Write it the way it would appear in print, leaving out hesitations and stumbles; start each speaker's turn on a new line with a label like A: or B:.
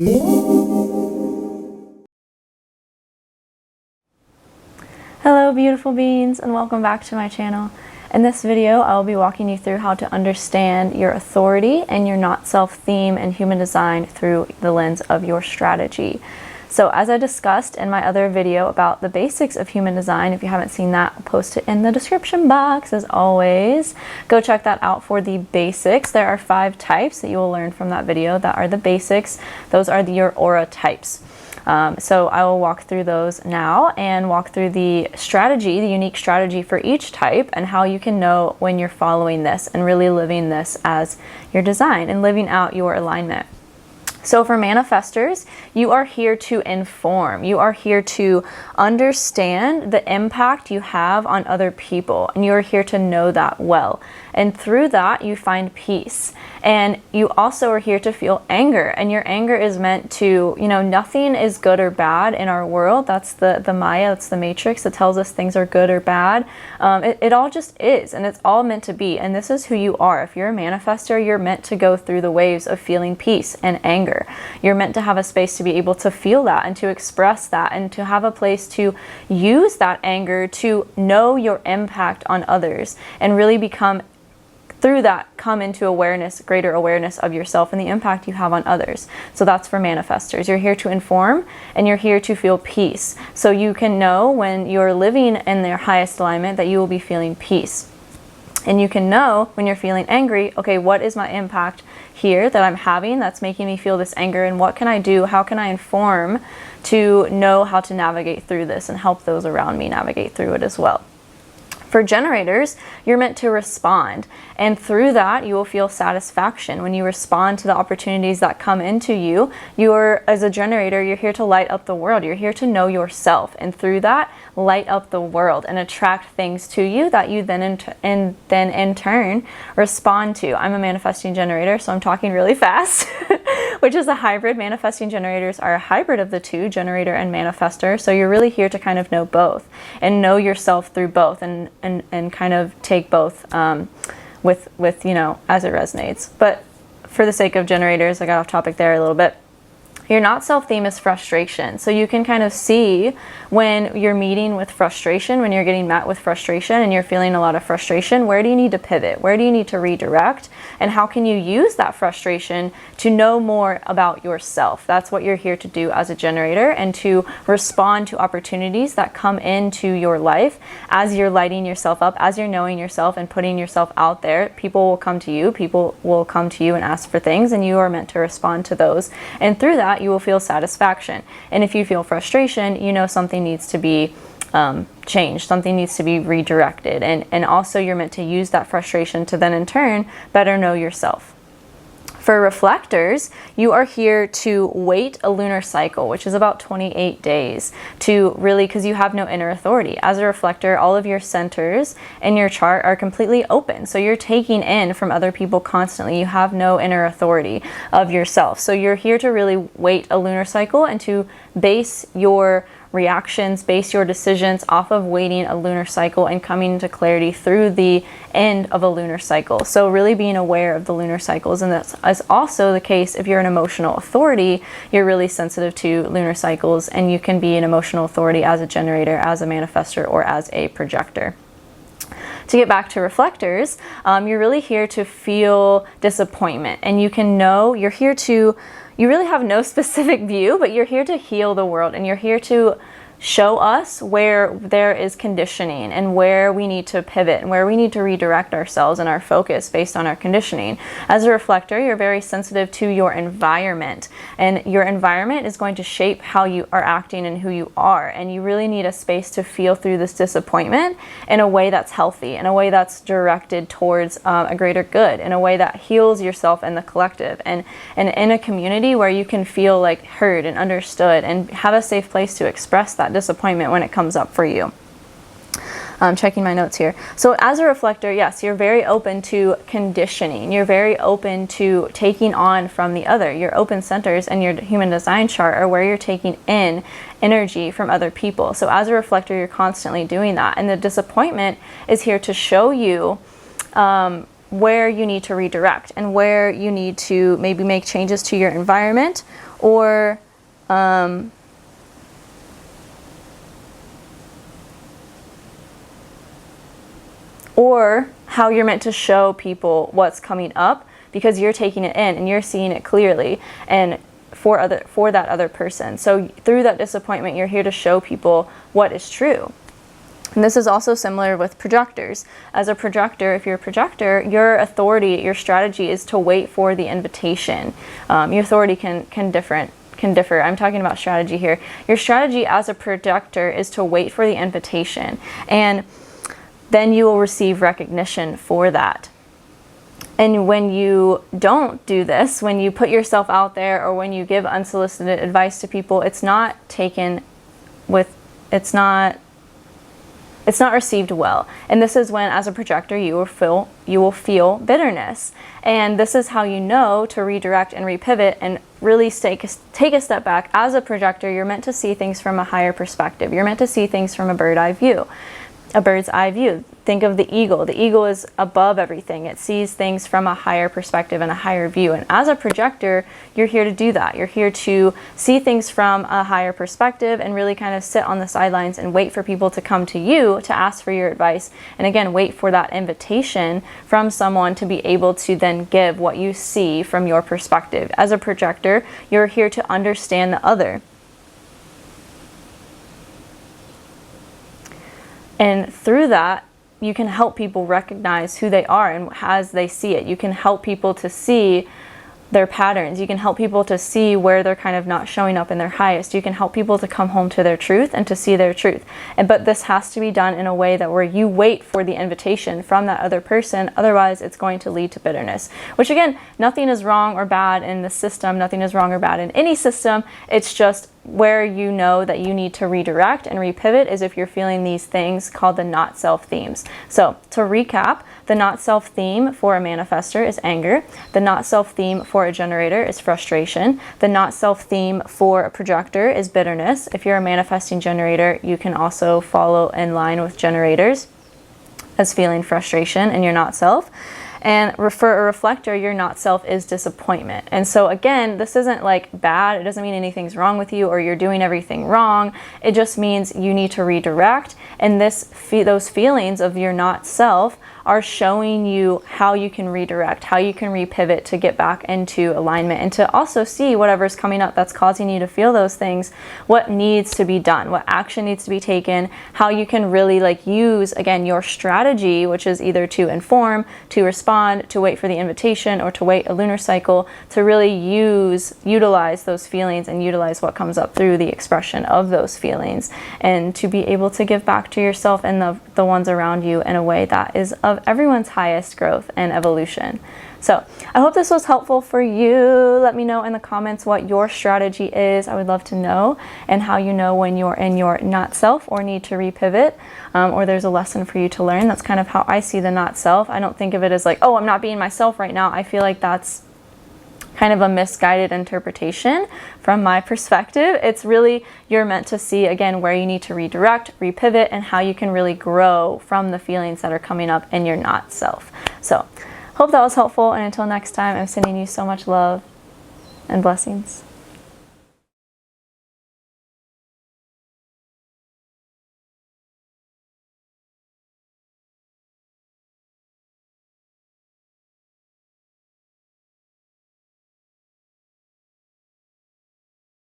A: Hello beautiful beings, and welcome back to my channel. In this video I will be walking you through how to understand your authority and your not self theme in human design through the lens of your strategy. So as I discussed in my other video about the basics of human design, if you haven't seen that, I'll post it in the description box as always. Go check that out for the basics. There are 5 types that you will learn from that video that are the basics. Those are your aura types. So I will walk through those now and walk through the strategy, the unique strategy for each type, and how you can know when you're following this and really living this as your design and living out your alignment. So for manifestors, you are here to inform. You are here to understand the impact you have on other people, and you are here to know that well. And through that, you find peace. And you also are here to feel anger. And your anger is meant to, nothing is good or bad in our world. That's the Maya, that's the matrix that tells us things are good or bad. It all just is, and it's all meant to be. And this is who you are. If you're a manifestor, you're meant to go through the waves of feeling peace and anger. You're meant to have a space to be able to feel that and to express that and to have a place to use that anger to know your impact on others and really through that, come into awareness, greater awareness of yourself and the impact you have on others. So that's for manifestors. You're here to inform and you're here to feel peace. So you can know when you're living in their highest alignment that you will be feeling peace. And you can know when you're feeling angry, okay, what is my impact here that I'm having that's making me feel this anger, and what can I do? How can I inform to know how to navigate through this and help those around me navigate through it as well? For generators, you're meant to respond, and through that you will feel satisfaction. When you respond to the opportunities that come into you, as a generator, you're here to light up the world. You're here to know yourself, and through that, light up the world and attract things to you that you then in turn respond to. I'm a manifesting generator, so I'm talking really fast, which is a hybrid. Manifesting generators are a hybrid of the two, generator and manifestor. So you're really here to kind of know both and know yourself through both and kind of take both with as it resonates. But for the sake of generators, I got off topic there a little bit. Your not self theme is frustration. So you can kind of see when you're meeting with frustration, when you're getting met with frustration and you're feeling a lot of frustration, where do you need to pivot? Where do you need to redirect? And how can you use that frustration to know more about yourself? That's what you're here to do as a generator, and to respond to opportunities that come into your life as you're lighting yourself up, as you're knowing yourself and putting yourself out there. People will come to you and ask for things, and you are meant to respond to those. And through that, you will feel satisfaction. And if you feel frustration, something needs to be changed, something needs to be redirected. And also you're meant to use that frustration to then in turn better know yourself. For reflectors, you are here to wait a lunar cycle, which is about 28 days, to really, because you have no inner authority. As a reflector, all of your centers in your chart are completely open. So you're taking in from other people constantly. You have no inner authority of yourself. So you're here to really wait a lunar cycle and to base your reactions, base your decisions off of waiting a lunar cycle and coming into clarity through the end of a lunar cycle. So really being aware of the lunar cycles. And that's also the case if you're an emotional authority. You're really sensitive to lunar cycles, and you can be an emotional authority as a generator, as a manifestor, or as a projector. To get back to reflectors, you're really here to feel disappointment, and you really have no specific view, but you're here to heal the world, and you're here to show us where there is conditioning and where we need to pivot and where we need to redirect ourselves and our focus based on our conditioning. As a reflector, you're very sensitive to your environment, and your environment is going to shape how you are acting and who you are. And you really need a space to feel through this disappointment in a way that's healthy, in a way that's directed towards a greater good, in a way that heals yourself and the collective, and in a community where you can feel like heard and understood and have a safe place to express that disappointment when it comes up for you. I'm checking my notes here. So as a reflector, yes, you're very open to conditioning. You're very open to taking on from the other. Your open centers and your human design chart are where you're taking in energy from other people. So as a reflector, you're constantly doing that. And the disappointment is here to show you where you need to redirect and where you need to maybe make changes to your environment, or how you're meant to show people what's coming up, because you're taking it in and you're seeing it clearly, and for that other person. So through that disappointment, you're here to show people what is true. And this is also similar with projectors. As a projector, if you're a projector, your authority, your strategy is to wait for the invitation. Your authority can differ. I'm talking about strategy here. Your strategy as a projector is to wait for the invitation, and then you will receive recognition for that. And when you don't do this, when you put yourself out there, or when you give unsolicited advice to people, it's not received well. And this is when, as a projector, you will feel bitterness. And this is how you know to redirect and repivot and really take a step back. As a projector, you're meant to see things from a higher perspective. You're meant to see things from a bird's eye view. Think of the eagle. The eagle is above everything. It sees things from a higher perspective and a higher view. And as a projector, you're here to do that. You're here to see things from a higher perspective and really kind of sit on the sidelines and wait for people to come to you to ask for your advice. And again, wait for that invitation from someone to be able to then give what you see from your perspective. As a projector, you're here to understand the other. And through that, you can help people recognize who they are and as they see it. You can help people to see their patterns. You can help people to see where they're kind of not showing up in their highest. You can help people to come home to their truth and to see their truth. But this has to be done in a way that where you wait for the invitation from that other person. Otherwise, it's going to lead to bitterness. Which again, nothing is wrong or bad in the system. Nothing is wrong or bad in any system. It's just where you know that you need to redirect and repivot is if you're feeling these things called the not self themes. So to recap, the not self theme for a manifestor is anger. The not self theme for a generator is frustration. The not self theme for a projector is bitterness. If you're a manifesting generator, you can also follow in line with generators as feeling frustration and your not self. And for a reflector, your not self is disappointment. And so again, this isn't like bad. It doesn't mean anything's wrong with you or you're doing everything wrong. It just means you need to redirect. And those feelings of your not self are showing you how you can redirect, how you can repivot to get back into alignment, and to also see whatever's coming up that's causing you to feel those things, what needs to be done, what action needs to be taken, how you can really use, again, your strategy, which is either to inform, to respond, to wait for the invitation, or to wait a lunar cycle, to really utilize those feelings and utilize what comes up through the expression of those feelings, and to be able to give back to yourself and the ones around you in a way that is of everyone's highest growth and evolution. So I hope this was helpful for you. Let me know in the comments what your strategy is. I would love to know, and how you know when you're in your not self or need to repivot, or there's a lesson for you to learn. That's kind of how I see the not self. I don't think of it as like, oh, I'm not being myself right now. I feel like that's kind of a misguided interpretation from my perspective. It's really, you're meant to see, again, where you need to redirect, repivot, and how you can really grow from the feelings that are coming up in your not self. So hope that was helpful, and until next time, I'm sending you so much love and blessings.